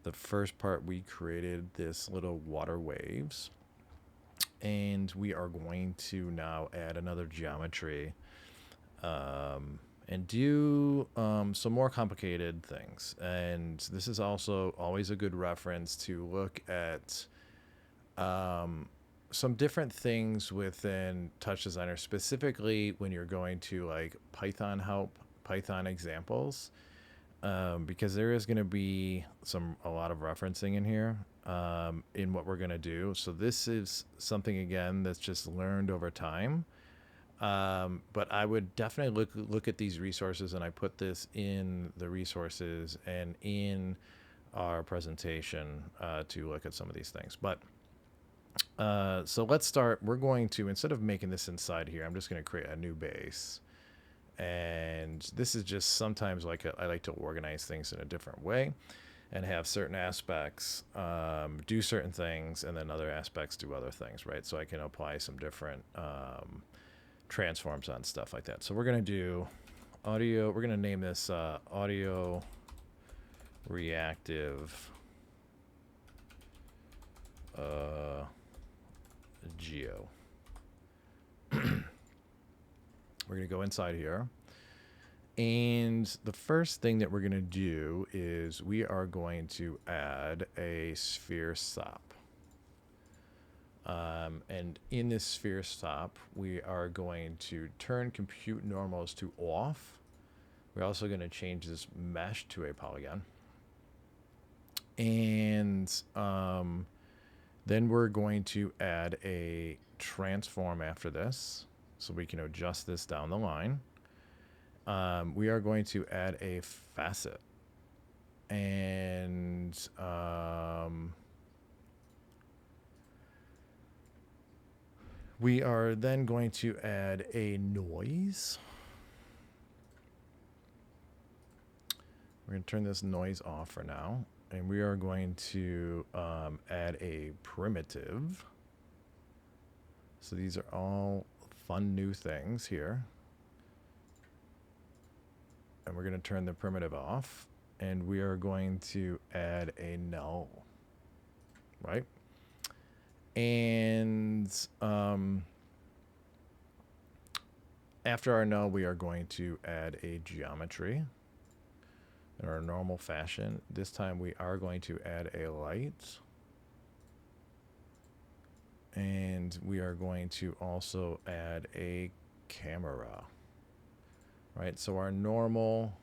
the first part we created this little water waves, and we are going to now add another geometry and do some more complicated things. And this is also always a good reference to look at some different things within TouchDesigner, specifically when you're going to like Python help, Python examples, because there is going to be a lot of referencing in here in what we're going to do. So this is something, again, that's just learned over time. But I would definitely look at these resources, and I put this in the resources and in our presentation to look at some of these things. But so let's start. We're going to, instead of making this inside here, I'm just going to create a new base. And this is just sometimes like I like to organize things in a different way and have certain aspects do certain things, and then other aspects do other things, right? So I can apply some different transforms on stuff like that. So we're going to do audio. We're going to name this audio-reactive geo. We're going to go inside here. And the first thing that we're going to do is we are going to add a Sphere SOP. And in this Sphere SOP, we are going to turn compute normals to off. We're also going to change this mesh to a polygon. And then we're going to add a transform after this, so we can adjust this down the line. We are going to add a facet. And we are then going to add a noise. We're going to turn this noise off for now. And we are going to add a primitive. So these are all fun new things here. And we're going to turn the primitive off. And we are going to add a null. Right? And after our null, we are going to add a geometry in our normal fashion. This time we are going to add a light. And we are going to also add a camera. Right? So our normal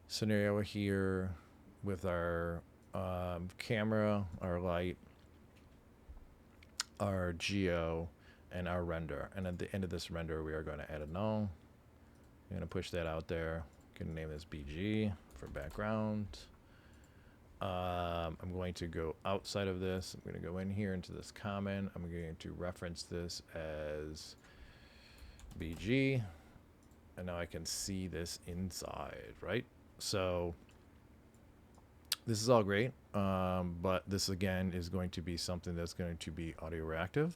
scenario here with our camera, our light, our geo, and our render. And at the end of this render, we are going to add a null. I'm going to push that out there. I'm going to name this BG for background. I'm going to go outside of this. I'm going to go in here into this comment. I'm going to reference this as BG. And now I can see this inside, right? So this is all great. But this, again, is going to be something that's going to be audio-reactive.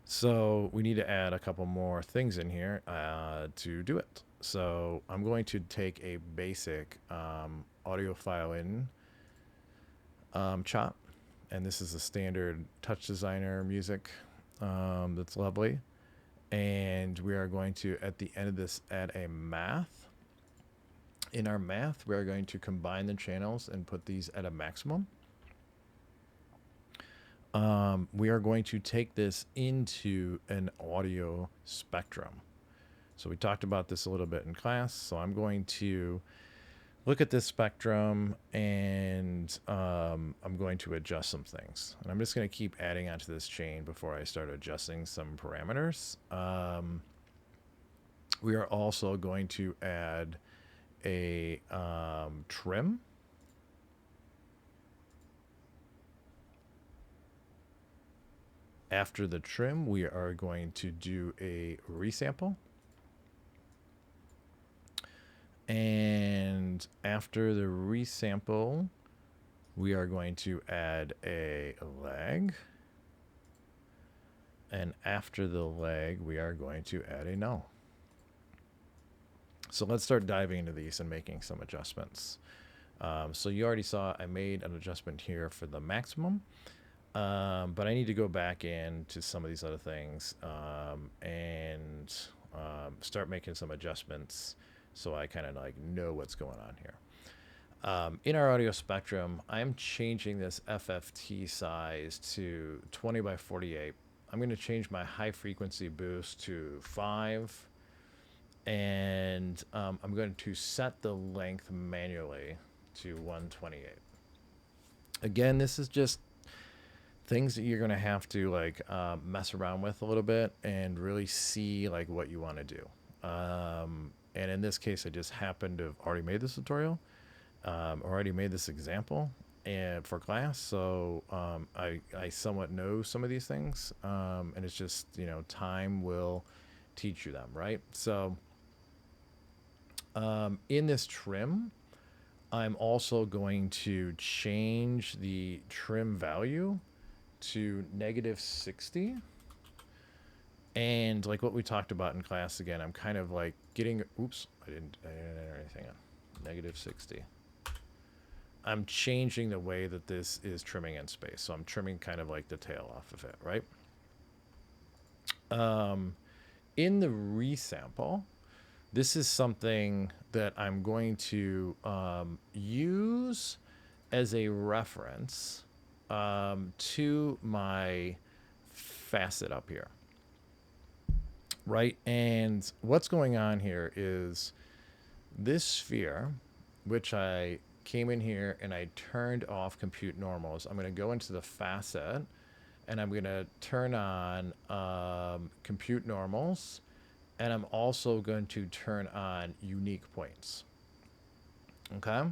So we need to add a couple more things in here to do it. So I'm going to take a basic audio file in CHOP. And this is a standard TouchDesigner music that's lovely. And we are going to, at the end of this, add a math. In our math, we are going to combine the channels and put these at a maximum. We are going to take this into an audio spectrum. So we talked about this a little bit in class. So I'm going to look at this spectrum, and I'm going to adjust some things. And I'm just going to keep adding onto this chain before I start adjusting some parameters. We are also going to add a trim. After the trim, we are going to do a resample. And after the resample, we are going to add a lag. And after the lag, we are going to add a null. So let's start diving into these and making some adjustments. So you already saw I made an adjustment here for the maximum, but I need to go back into some of these other things and start making some adjustments so I kind of like know what's going on here. In our audio spectrum, I'm changing this FFT size to 20 by 48. I'm going to change my high frequency boost to 5, and I'm going to set the length manually to 128. Again, this is just things that you're going to have to like mess around with a little bit and really see like what you want to do. And in this case, I just happened to have already made this tutorial, already made this example and for class. So I somewhat know some of these things, and it's just, you know, time will teach you them, right? So in this trim, I'm also going to change the trim value to -60. And like what we talked about in class, again, I'm kind of like getting, oops, I didn't enter anything on, -60. I'm changing the way that this is trimming in space. So I'm trimming kind of like the tail off of it, right? In the resample, this is something that I'm going to use as a reference to my facet up here, right? And what's going on here is this sphere, which I came in here and I turned off compute normals. I'm going to go into the facet and I'm going to turn on compute normals, and I'm also going to turn on unique points. Okay.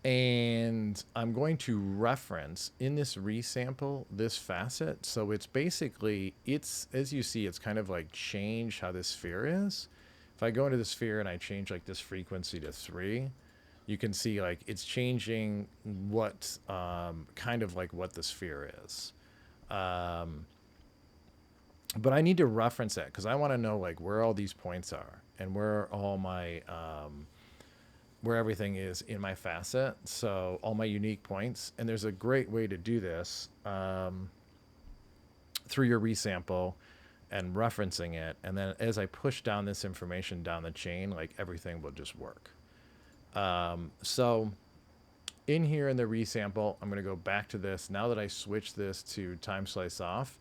And I'm going to reference in this resample this facet. So it's basically, it's, as you see, it's kind of like change how this sphere is. If I go into the sphere and I change like this frequency to 3, you can see like it's changing what kind of like what the sphere is. But I need to reference that because I want to know like where all these points are and where all my where everything is in my facet. So all my unique points. And there's a great way to do this through your resample and referencing it. And then as I push down this information down the chain, like everything will just work. So in here in the resample, I'm going to go back to this. Now that I switch this to time slice off,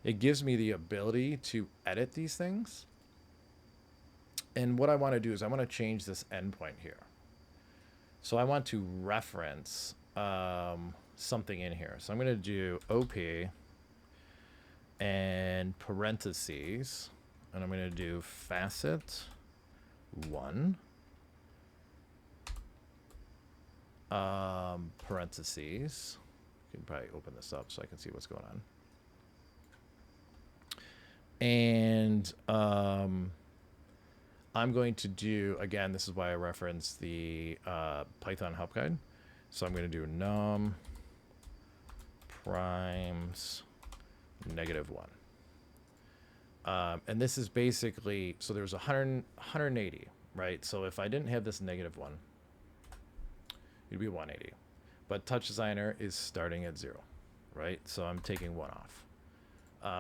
it gives me the ability to edit these things. And what I want to do is I want to change this endpoint here. So I want to reference something in here. So I'm going to do OP and parentheses, and I'm going to do facet 1 parentheses. You can probably open this up so I can see what's going on. And I'm going to do, again, this is why I referenced the Python help guide. So I'm going to do num primes -1. And this is basically, so there's 180, right? So if I didn't have this -1, it'd be 180. But TouchDesigner is starting at 0, right? So I'm taking 1 off.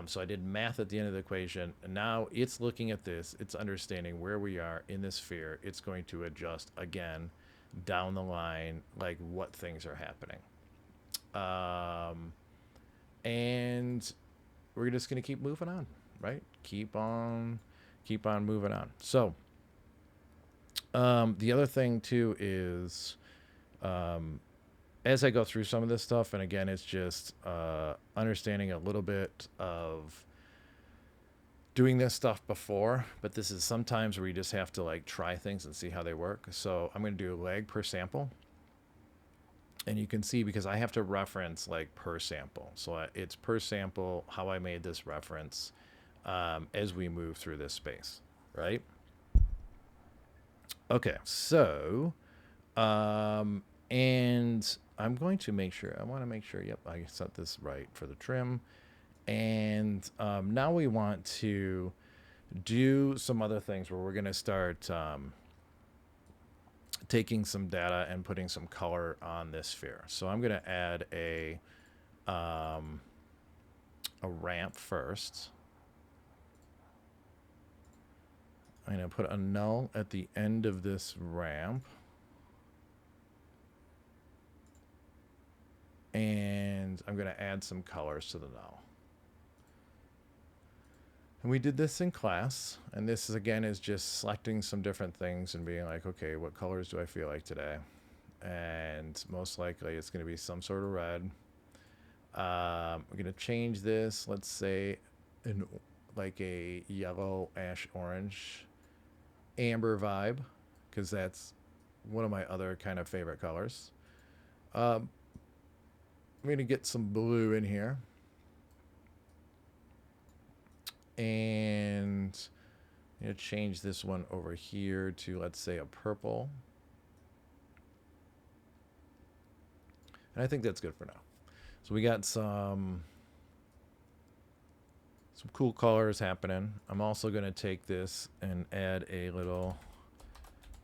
So I did math at the end of the equation, and now it's looking at this, it's understanding where we are in this sphere. It's going to adjust again down the line, like what things are happening. And we're just going to keep moving on, right? Keep on moving on. So the other thing too is as I go through some of this stuff, and again, it's just understanding a little bit of doing this stuff before, but this is sometimes where you just have to like try things and see how they work. So I'm going to do lag per sample. And you can see because I have to reference like per sample. So it's per sample how I made this reference as we move through this space, right? Okay, so, and I'm going to make sure, I want to make sure, yep, I set this right for the trim. And now we want to do some other things where we're going to start taking some data and putting some color on this sphere. So I'm going to add a ramp first. I'm going to put a null at the end of this ramp. And I'm going to add some colors to the null. And we did this in class. And this, again, is just selecting some different things and being like, okay, what colors do I feel like today? And most likely it's going to be some sort of red. I'm going to change this, let's say, like a yellow, ash orange, amber vibe, because that's one of my other kind of favorite colors. I'm going to get some blue in here. And I'm going to change this one over here to, let's say, a purple. And I think that's good for now. So we got some cool colors happening. I'm also going to take this and add a little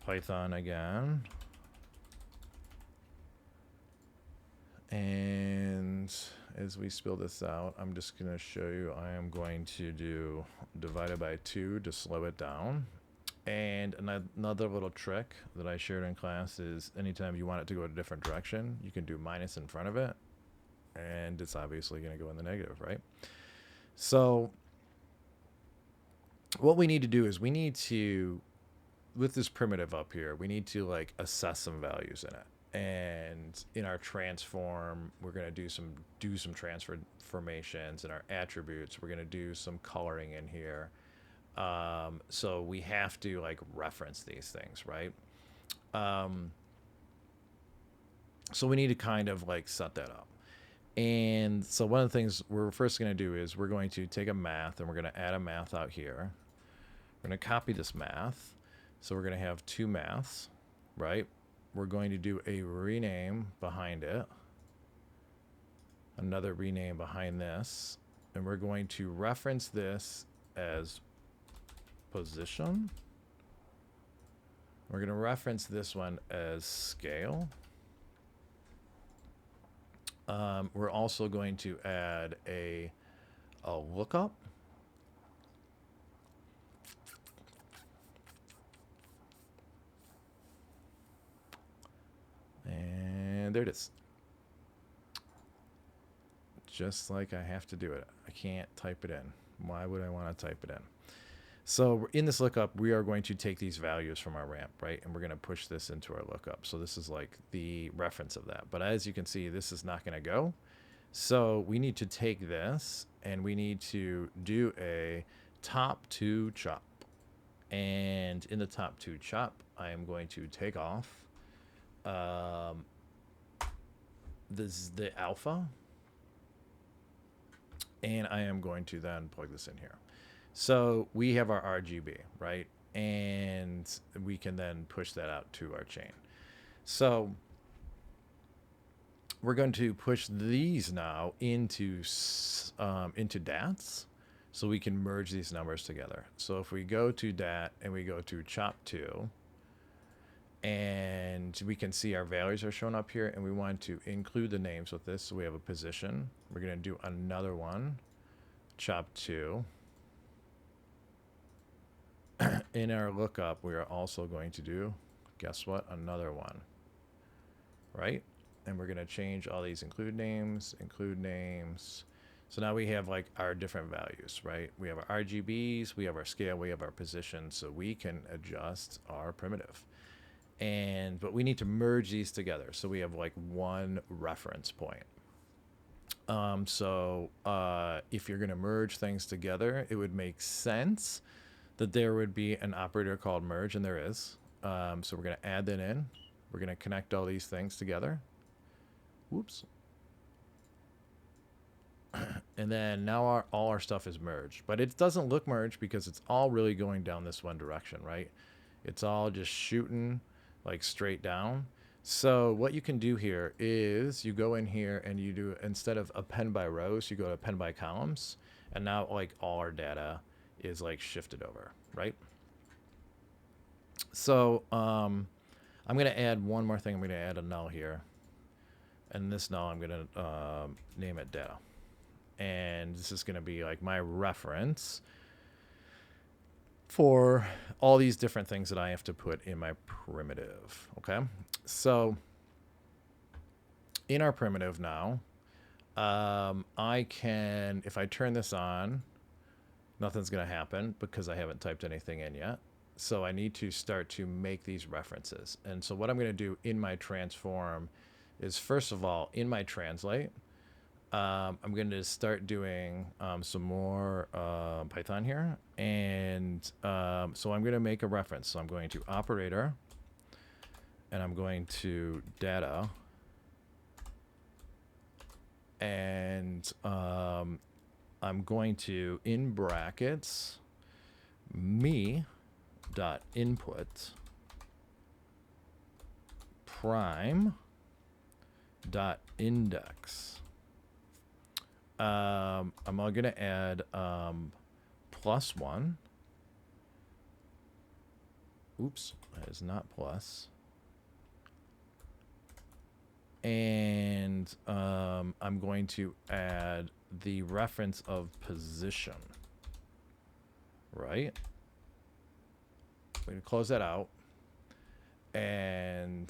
Python again. And as we spill this out, I'm just going to show you, I am going to do divided by 2 to slow it down. And another little trick that I shared in class is anytime you want it to go a different direction, you can do minus in front of it. And it's obviously going to go in the negative, right? So what we need to do is we need to, with this primitive up here, we need to like assess some values in it. And in our transform, we're going to do some transformations. In our attributes, we're going to do some coloring in here. So we have to like reference these things, right? So we need to kind of like set that up. And so one of the things we're first going to do is we're going to take a math and we're going to add a math out here. We're going to copy this math. So we're going to have 2 maths, right? We're going to do a rename behind it. Another rename behind this. And we're going to reference this as position. We're going to reference this one as scale. We're also going to add a lookup. And there it is. Just like I have to do it. I can't type it in. Why would I want to type it in? So in this lookup, we are going to take these values from our ramp, right? And we're going to push this into our lookup. So this is like the reference of that. But as you can see, this is not going to go. So we need to take this and we need to do a top to chop. And in the top to chop, I am going to take off this is the alpha. And I am going to then plug this in here. So we have our RGB, right? And we can then push that out to our chain. So we're going to push these now into DATs so we can merge these numbers together. So if we go to DAT and we go to chop 2, and we can see our values are shown up here, and we want to include the names with this. So we have a position. We're going to do another one, chop 2. In our lookup, we are also going to do, guess what, another one, right? And we're going to change all these include names. So now we have like our different values, right? We have our RGBs, we have our scale, we have our position, so we can adjust our primitive. But we need to merge these together, so we have like one reference point. If you're going to merge things together, it would make sense that there would be an operator called merge, and there is. So we're going to add that in. We're going to connect all these things together. Whoops. And then now all our stuff is merged. But it doesn't look merged because it's all really going down this one direction, right? It's all just shooting like straight down. So what you can do here is you go in here and you do, instead of append by rows, you go to append by columns. And now like all our data is like shifted over, right? So I'm going to add one more thing. I'm going to add a null here. And this null, I'm going to name it data. And this is going to be like my reference for all these different things that I have to put in my primitive. Okay. So in our primitive now, I can, if I turn this on, nothing's going to happen because I haven't typed anything in yet. So I need to start to make these references. And so what I'm going to do in my transform is, first of all, in my translate, I'm going to start doing some more Python here. And so I'm going to make a reference. So I'm going to operator, and I'm going to data, and I'm going to, in brackets, me dot input prime dot index. I'm going to add +1. Oops, that is not plus. And I'm going to add the reference of position, right? I'm going to close that out. And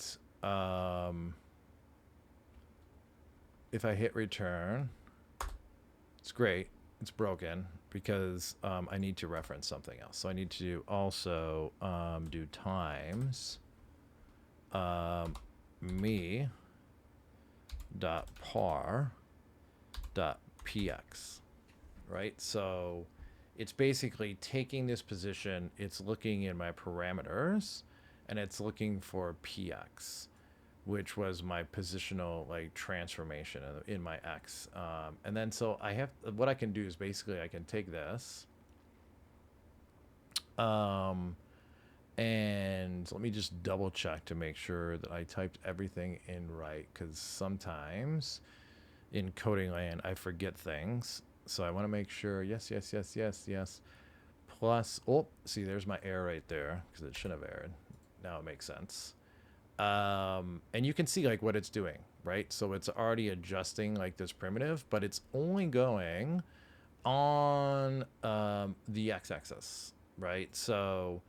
if I hit return, it's great. It's broken because I need to reference something else. So I need to also do times me dot par dot px, right? So it's basically taking this position, it's looking in my parameters, and it's looking for px, which was my positional like transformation in my x. And then so I have, what I can do is basically I can take this and let me just double check to make sure that I typed everything in right, because sometimes in coding land I forget things. So I want to make sure, yes. Plus, oh, see, there's my error right there because it shouldn't have errored. Now it makes sense. And you can see like what it's doing, right? So it's already adjusting like this primitive, but it's only going on the x-axis, right? So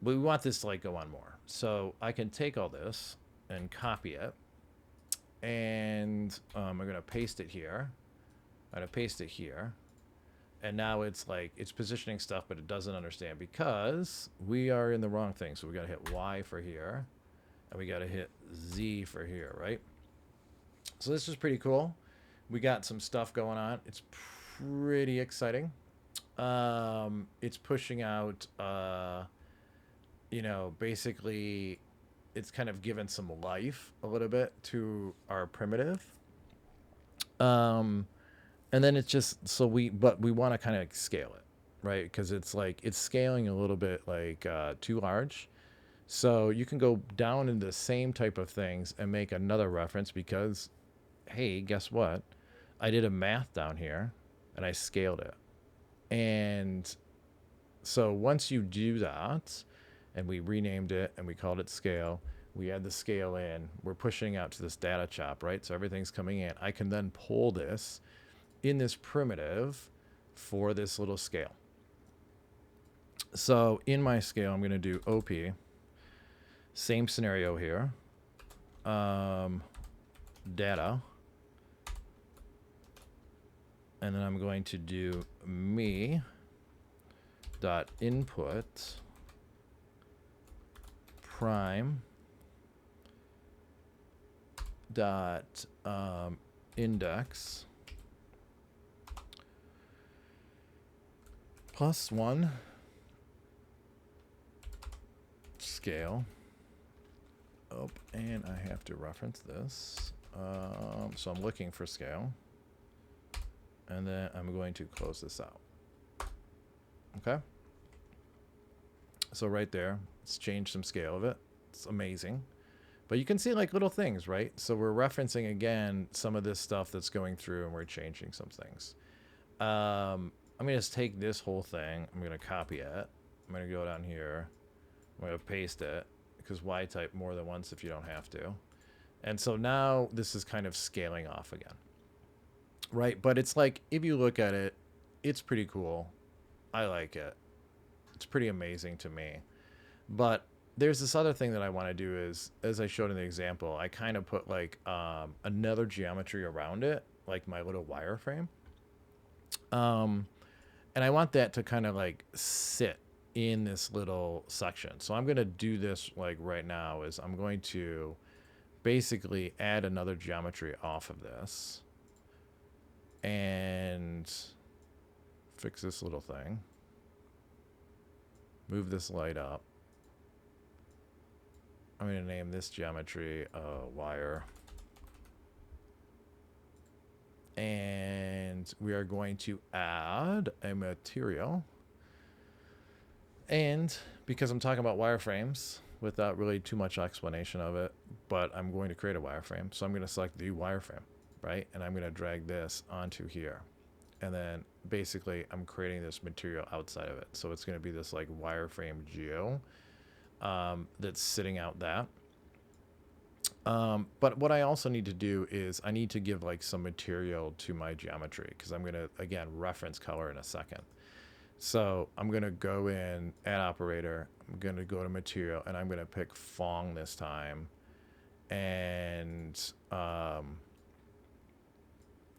we want this to like go on more. So I can take all this and copy it, and I'm going to paste it here. I'm going to paste it here. And now it's like, it's positioning stuff, but it doesn't understand because we are in the wrong thing. So we got to hit Y for here, and we got to hit Z for here, right? So this is pretty cool. We got some stuff going on. It's pretty exciting. It's pushing out, you know, basically it's kind of given some life a little bit to our primitive. And then it's just, so but we want to kind of scale it, right? Because it's like, it's scaling a little bit like too large. So you can go down in the same type of things and make another reference because, hey, guess what? I did a math down here and I scaled it. And so once you do that, and we renamed it and we called it scale, we add the scale in, we're pushing out to this data chop, right? So everything's coming in. I can then pull this in this primitive for this little scale. So in my scale, I'm going to do OP. Same scenario here. Data. And then I'm going to do me dot input prime dot index +1 scale. Oh, and I have to reference this. So I'm looking for scale. And then I'm going to close this out. Okay. So right there, it's changed some scale of it. It's amazing. But you can see like little things, right? So we're referencing again some of this stuff that's going through, and we're changing some things. I'm going to just take this whole thing. I'm going to copy it. I'm going to go down here. I'm going to paste it, because why type more than once if you don't have to? And so now this is kind of scaling off again, right? But it's like, if you look at it, it's pretty cool. I like it. It's pretty amazing to me. But there's this other thing that I want to do is, as I showed in the example, I kind of put like another geometry around it, like my little wireframe. And I want that to kind of like sit in this little section. So I'm going to do this like right now is I'm going to basically add another geometry off of this and fix this little thing. Move this light up. I'm going to name this geometry wire. And we are going to add a material. And because I'm talking about wireframes without really too much explanation of it, but I'm going to create a wireframe. So I'm going to select the wireframe, right? And I'm going to drag this onto here. And then basically I'm creating this material outside of it. So it's going to be this like wireframe geo that's sitting out that. But what I also need to do is I need to give like some material to my geometry because I'm going to, again, reference color in a second. So I'm going to go in, add operator, I'm going to go to material, and I'm going to pick Phong this time. And I'm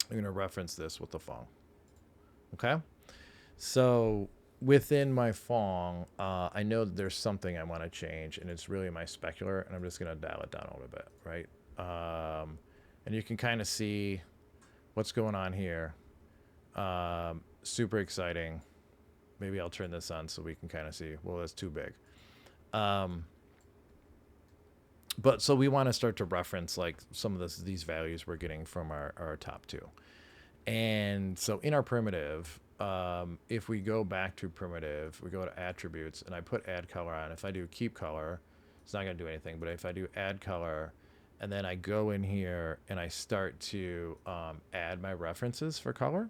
going to reference this with the Phong. Okay? So within my Phong, I know that there's something I want to change, and it's really my specular, and I'm just going to dial it down a little bit, right? And you can kind of see what's going on here. Super exciting. Maybe I'll turn this on so we can kind of see. Well, that's too big. But so we want to start to reference like some of these values we're getting from our top two. And so in our primitive, if we go back to primitive, we go to attributes, and I put add color on. If I do keep color, it's not going to do anything. But if I do add color, and then I go in here and I start to add my references for color.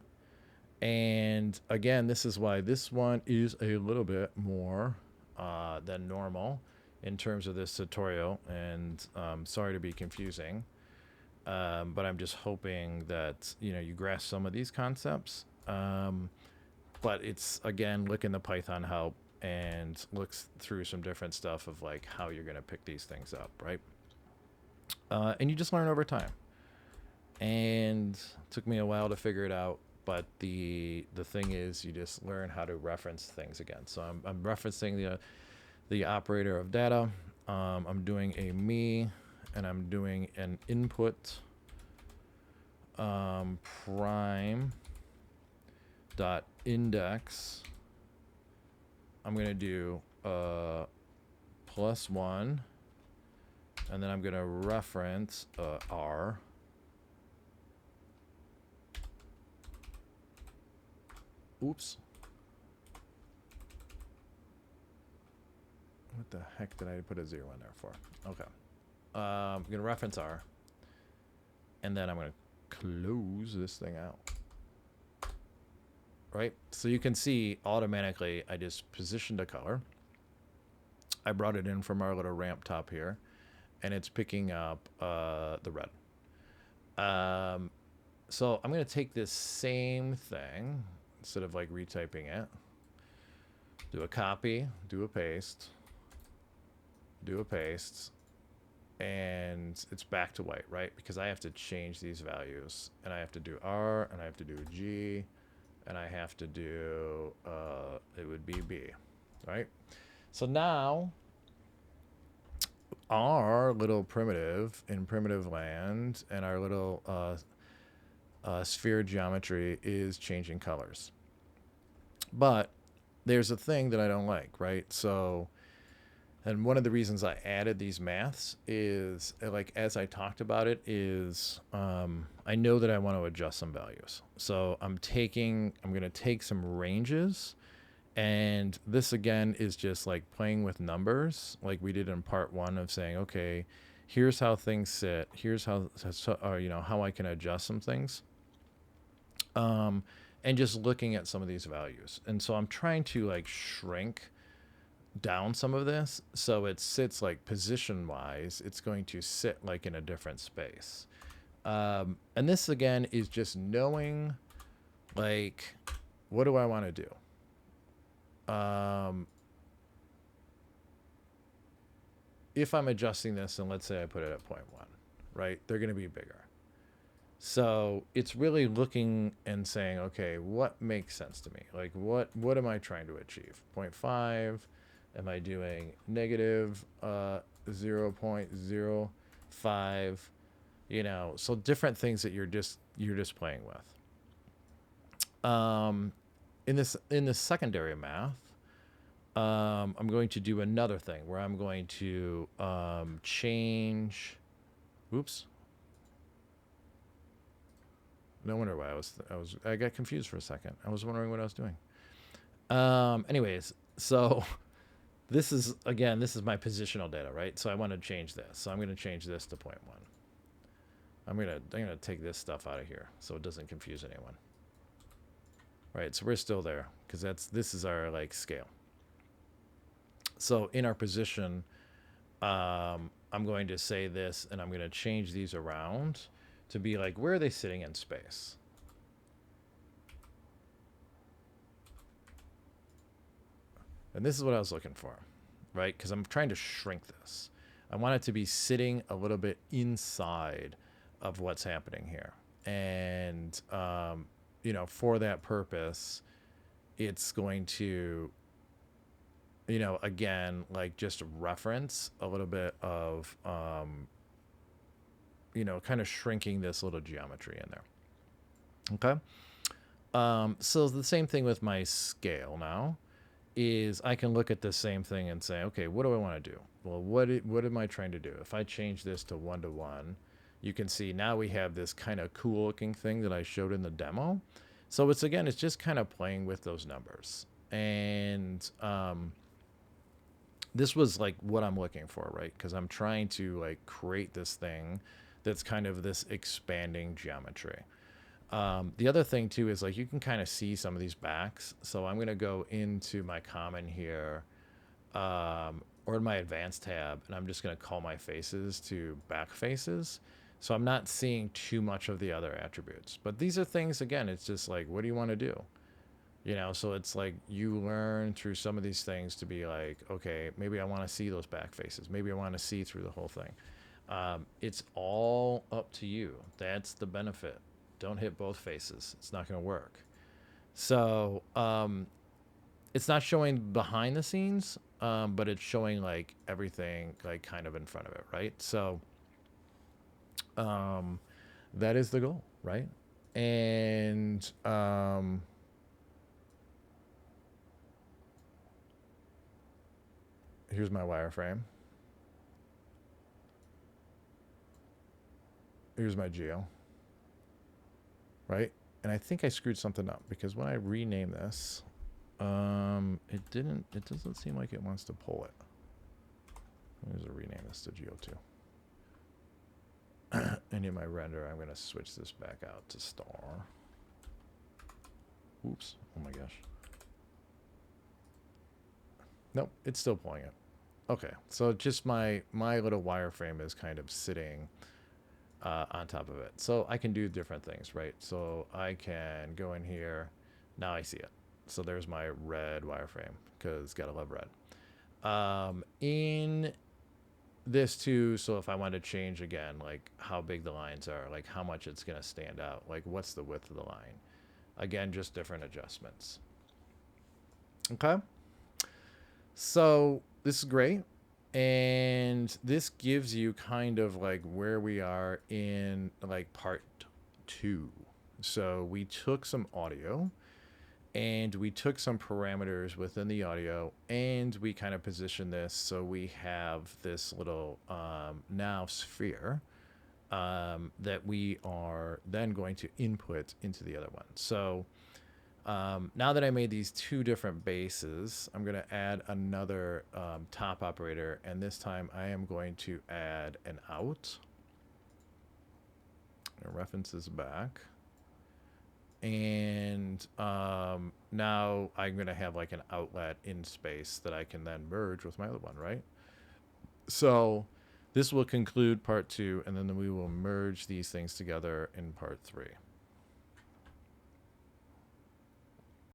And again, this is why this one is a little bit more than normal in terms of this tutorial. And sorry to be confusing, but I'm just hoping that you grasp some of these concepts. But it's, again, look in the Python help and looks through some different stuff of like how you're going to pick these things up, right? And you just learn over time. And it took me a while to figure it out. But the thing is, you just learn how to reference things again. So I'm referencing the operator of data. I'm doing a me, and I'm doing an input prime dot index. I'm gonna do +1, and then I'm gonna reference r. Oops. What the heck did I put a 0 in there for? Okay. I'm going to reference R. And then I'm going to close this thing out. Right? So you can see automatically I just positioned a color. I brought it in from our little ramp top here. And it's picking up the red. So I'm going to take this same thing, instead of like retyping it, do a copy, do a paste, and it's back to white, right? Because I have to change these values, and I have to do R, and I have to do G, and I have to do, it would be B, right? So now our little primitive in primitive land and our little sphere geometry is changing colors. But there's a thing that I don't like, right? So, and one of the reasons I added these maths is, like, as I talked about it, is I know that I want to adjust some values. So I'm going to take some ranges, and this again is just like playing with numbers, like we did in part 1 of saying, okay, here's how things sit, here's how how I can adjust some things. And just looking at some of these values. And so I'm trying to like shrink down some of this, so it sits like position wise, it's going to sit like in a different space. And this again is just knowing, like, what do I want to do? If I'm adjusting this, and let's say I put it at 0.1, right? They're going to be bigger. So it's really looking and saying, okay, what makes sense to me? Like, what am I trying to achieve? 0.5? Am I doing negative 0.05? You know, so different things that you're just playing with. In the secondary math, I'm going to do another thing where I'm going to change. Oops. No wonder why I got confused for a second. I was wondering what I was doing. Anyways, so this is my positional data, right? So I want to change this. So I'm going to change this to 0.1. I'm gonna take this stuff out of here so it doesn't confuse anyone. Right, so we're still there because this is our like scale. So in our position, I'm going to say this, and I'm going to change these around to be like, where are they sitting in space? And this is what I was looking for, right? Because I'm trying to shrink this. I want it to be sitting a little bit inside of what's happening here. And, you know, for that purpose, it's going to, you know, again, like just reference a little bit of, you know, kind of shrinking this little geometry in there. Okay. So the same thing with my scale now is I can look at the same thing and say, okay, what do I want to do? Well, what am I trying to do? If I change this to 1-to-1, you can see now we have this kind of cool looking thing that I showed in the demo. So it's just kind of playing with those numbers. And this was like what I'm looking for, right? Because I'm trying to like create this thing that's kind of this expanding geometry. The other thing too is like you can kind of see some of these backs. So I'm going to go into my common here, or in my advanced tab, and I'm just going to call my faces to back faces. So I'm not seeing too much of the other attributes. But these are things, again, it's just like, what do you want to do? You know, so it's like you learn through some of these things to be like, okay, maybe I want to see those back faces. Maybe I want to see through the whole thing. It's all up to you. That's the benefit. Don't hit both faces. It's not going to work. So it's not showing behind the scenes, but it's showing like everything like kind of in front of it, right? So that is the goal, right? And here's my wireframe. Here's my geo, right? And I think I screwed something up because when I rename this, it doesn't seem like it wants to pull it. I'm going to rename this to geo2. And in my render, I'm going to switch this back out to star. Oops. Oh my gosh. Nope, it's still pulling it. Okay, so just my little wireframe is kind of sitting on top of it. So I can do different things, right? So I can go in here. Now I see it. So there's my red wireframe because gotta love red. In this too, so if I want to change again, like how big the lines are, like how much it's going to stand out, like what's the width of the line. Again, just different adjustments. Okay. So this is great. And this gives you kind of like where we are in like part 2. So we took some audio and we took some parameters within the audio and we kind of positioned this so we have this little now sphere that we are then going to input into the other one. So now that I made these 2 different bases, I'm going to add another top operator, and this time I am going to add an out. It references back. And now I'm going to have like an outlet in space that I can then merge with my other one, right? So this will conclude part 2, and then we will merge these things together in part 3.